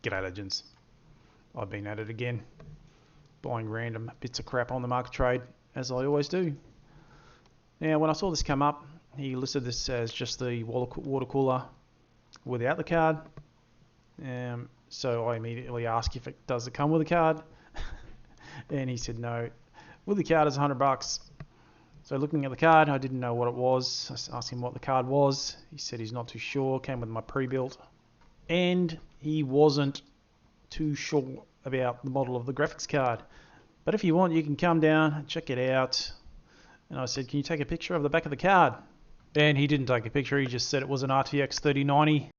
G'day legends, I've been at it again, buying random bits of crap on the market trade, as I always do. Now when I saw this come up, he listed this as just the water cooler without the card, so I immediately asked if it does it come with a card, and he said no, with the card is $100. So looking at the card, I didn't know what it was. I asked him what the card was. He said he's not too sure, came with my pre-built, and he wasn't too sure about the model of the graphics card. But if you want, you can come down and check it out. And I said, can you take a picture of the back of the card? And he didn't take a picture, he just said it was an RTX3090.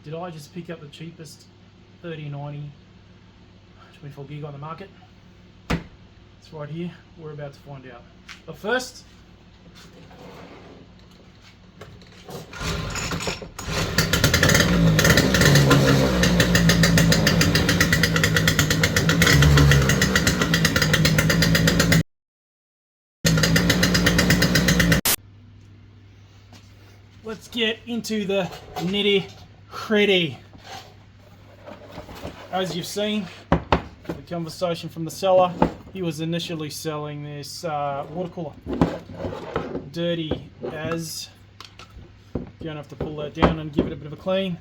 Did I just pick up the cheapest 3090 24 gig on the market? It's right here, we're about to find out. But first, let's get into the nitty gritty. As you've seen, the conversation from the seller, he was initially selling this water cooler. Dirty as. You're going to have to pull that down and give it a bit of a clean.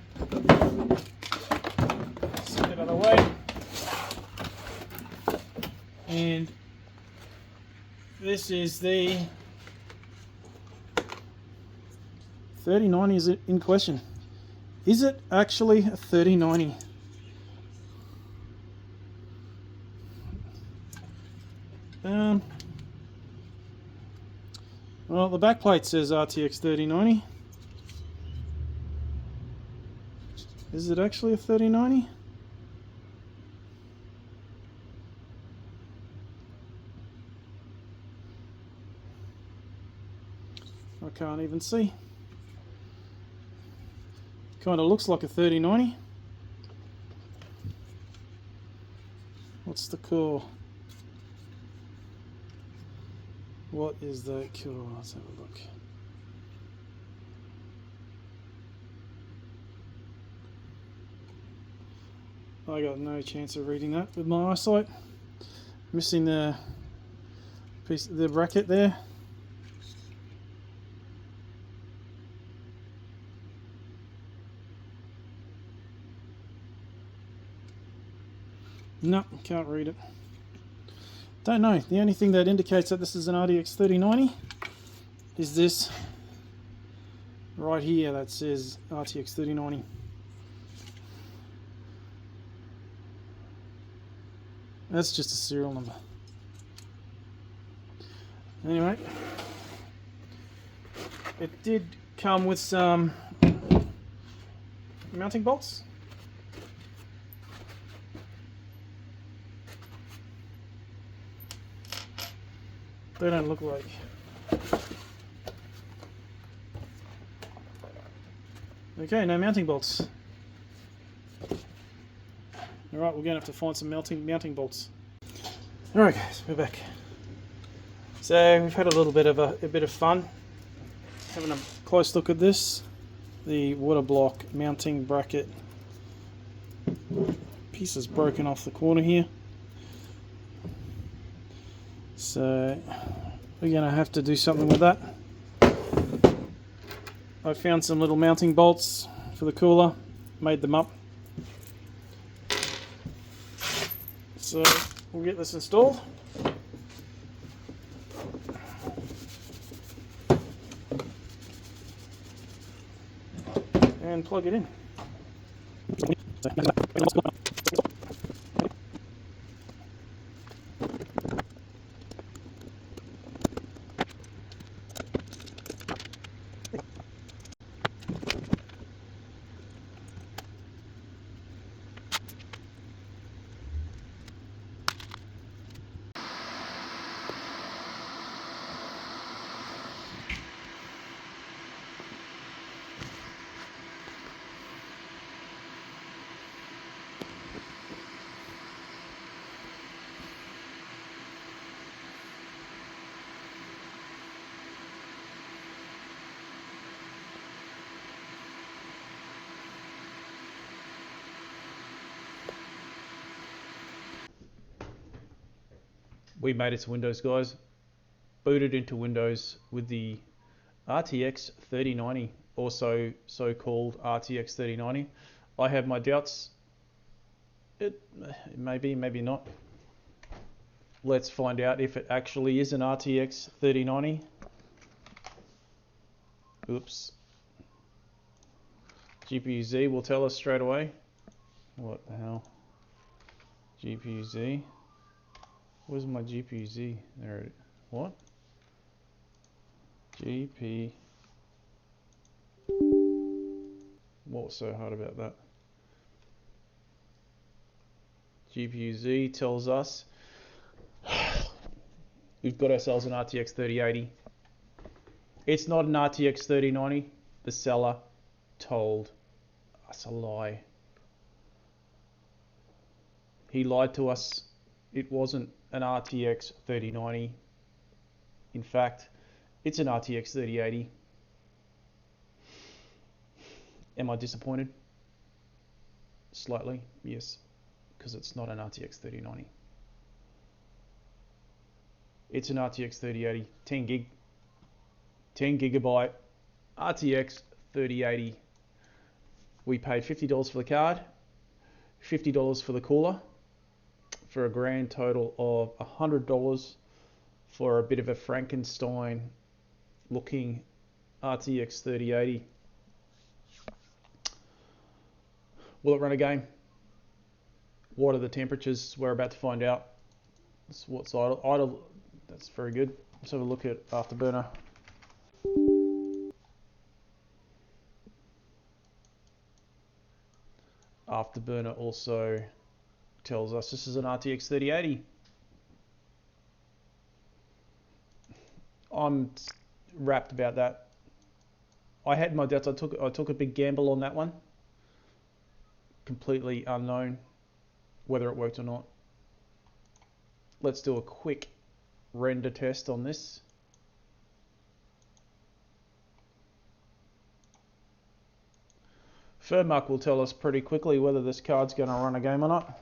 Set it out of the way. And this is the 3090 is in question. Is it actually a 3090? Well, the backplate says RTX3090. Is it actually a 3090? I can't even see. Kind of looks like a 3090. What's the core? What is that core? Let's have a look. I got no chance of reading that with my eyesight. Missing the piece, the bracket there. No, can't read it. Don't know. The only thing that indicates that this is an RTX 3090 is this right here that says RTX 3090. That's just a serial number. Anyway, it did come with some mounting bolts. They don't look like. Okay, no mounting bolts. Alright, we're going to have to find some mounting bolts. Alright guys, we're back. So we've had a little bit of a bit of fun having a close look at this. The water block mounting bracket piece is broken off the corner here. So we're going to have to do something with that. I found some little mounting bolts for the cooler, made them up. So we'll get this installed. And plug it in. We made it to Windows, guys. Booted into Windows with the RTX3090, also so-called RTX3090. I have my doubts. It may be, maybe not. Let's find out if it actually is an RTX3090. Oops. GPU-Z will tell us straight away. What the hell? GPU-Z. Where's my GPU-Z? There it is. What? GP. What was so hard about that? GPU-Z tells us we've got ourselves an RTX 3080. It's not an RTX 3090. The seller told us a lie. He lied to us. It wasn't an RTX 3090. In fact, it's an RTX 3080. Am I disappointed? Slightly, yes, because it's not an RTX 3090. It's an RTX 3080, 10 gig, 10 gigabyte RTX 3080. We paid $50 for the card, $50 for the cooler, for a grand total of $100 for a bit of a Frankenstein looking RTX 3080. Will it run a game? What are the temperatures? We're about to find out. That's what's idle. That's very good. Let's have a look at Afterburner. Afterburner also tells us this is an RTX 3080. I'm rapt about that. I had my doubts. I took a big gamble on that one. Completely unknown whether it worked or not. Let's do a quick render test on this. Furmark will tell us pretty quickly whether this card's going to run a game or not.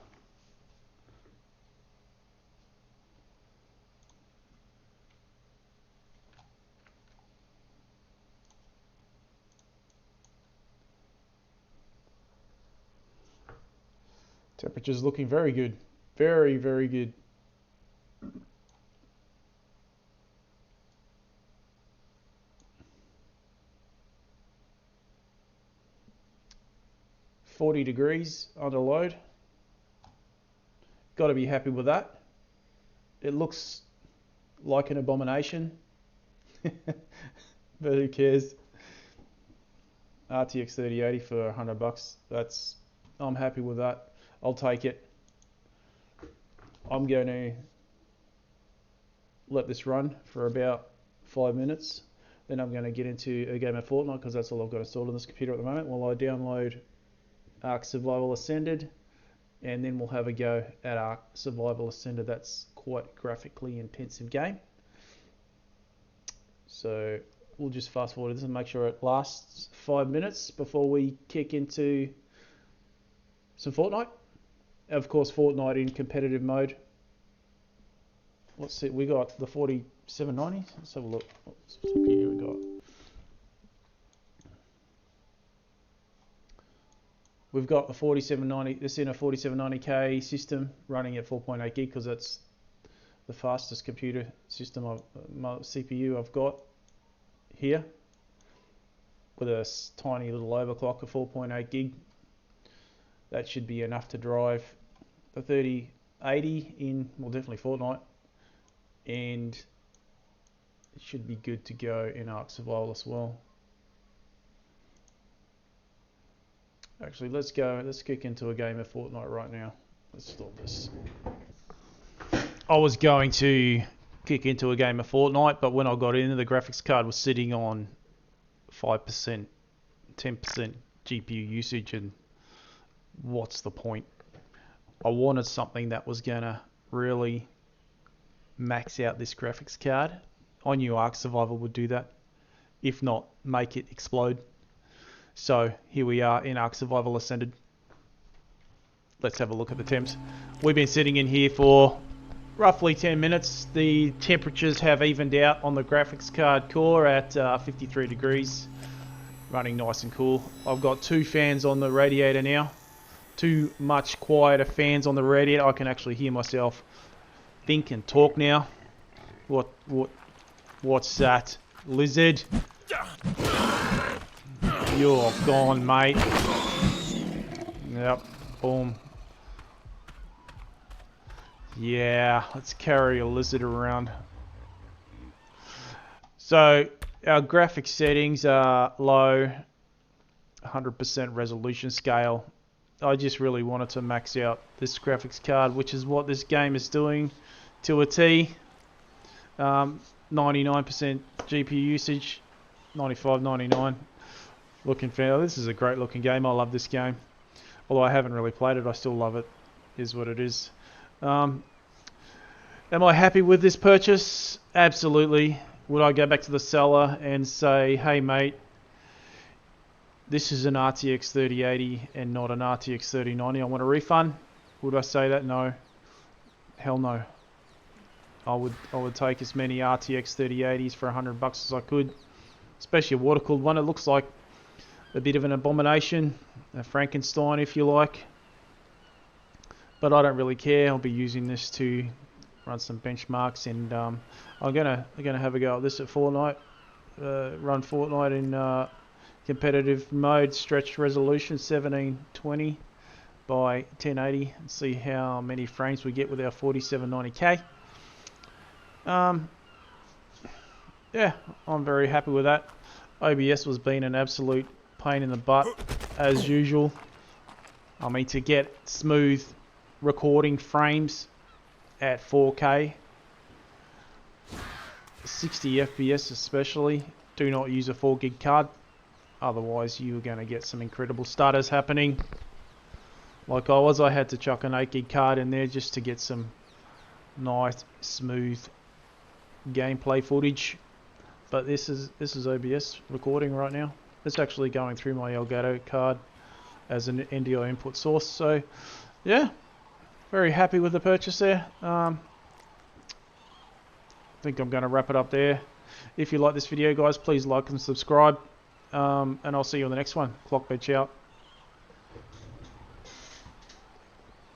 Temperature's looking very good. Very, very good. $40 degrees under load. Got to be happy with that. It looks like an abomination. But who cares? RTX 3080 for $100. I'm happy with that. I'll take it. I'm going to let this run for about 5 minutes. Then I'm going to get into a game of Fortnite because that's all I've got installed on this computer at the moment while I download Ark Survival Ascended, and then we'll have a go at Ark Survival Ascended. That's quite a graphically intensive game. So we'll just fast forward this and make sure it lasts 5 minutes before we kick into some Fortnite. Of course, Fortnite in competitive mode. Let's see, we got the 4790. Let's have a look. What CPU we got? We've got a 4790. This in a 4790K system running at 4.8 gig because that's the fastest computer system my CPU I've got here, with a tiny little overclock of 4.8 gig. That should be enough to drive the 3080 in, well, definitely Fortnite, and it should be good to go in Ark Survival as well. Actually, let's kick into a game of Fortnite right now. Let's stop this. I was going to kick into a game of Fortnite, but when I got in, the graphics card was sitting on 5%, 10% GPU usage, and what's the point? I wanted something that was gonna really max out this graphics card. I knew Ark Survival would do that, if not make it explode. So here we are in Ark Survival Ascended. Let's have a look at the temps. We've been sitting in here for roughly 10 minutes. The temperatures have evened out on the graphics card core at 53 degrees, running nice and cool. I've got 2 fans on the radiator now. 2 much quieter fans on the radiator. I can actually hear myself think and talk now. What's that? Lizard? You're gone, mate. Yep, boom. Yeah, let's carry a lizard around. So, our graphics settings are low, 100% resolution scale. I just really wanted to max out this graphics card, which is what this game is doing to a T. 99% GPU usage, 95, 99. Looking fair. This is a great looking game. I love this game. Although I haven't really played it, I still love it. Is what it is. Am I happy with this purchase? Absolutely. Would I go back to the seller and say, hey mate, this is an RTX 3080 and not an RTX 3090. I want a refund. Would I say that? No. Hell no. I would take as many RTX 3080s for $100 as I could, especially a water cooled one. It looks like a bit of an abomination, a Frankenstein if you like. But I don't really care. I'll be using this to run some benchmarks, and I'm gonna have a go at this at Fortnite. Run Fortnite in competitive mode, stretched resolution 1720 by 1080, and see how many frames we get with our 4790K. Yeah, I'm very happy with that. OBS was being an absolute pain in the butt as usual. I mean, to get smooth recording frames at 4K, 60 FPS especially, do not use a 4 gig card. Otherwise you're going to get some incredible stutters happening. Like I had to chuck an 8 gig card in there just to get some nice smooth gameplay footage. But this is OBS recording right now. It's actually going through my Elgato card as an NDI input source. So yeah, very happy with the purchase there. I think I'm going to wrap it up there. If you like this video guys, please like and subscribe, and I'll see you on the next one. Clockbench out.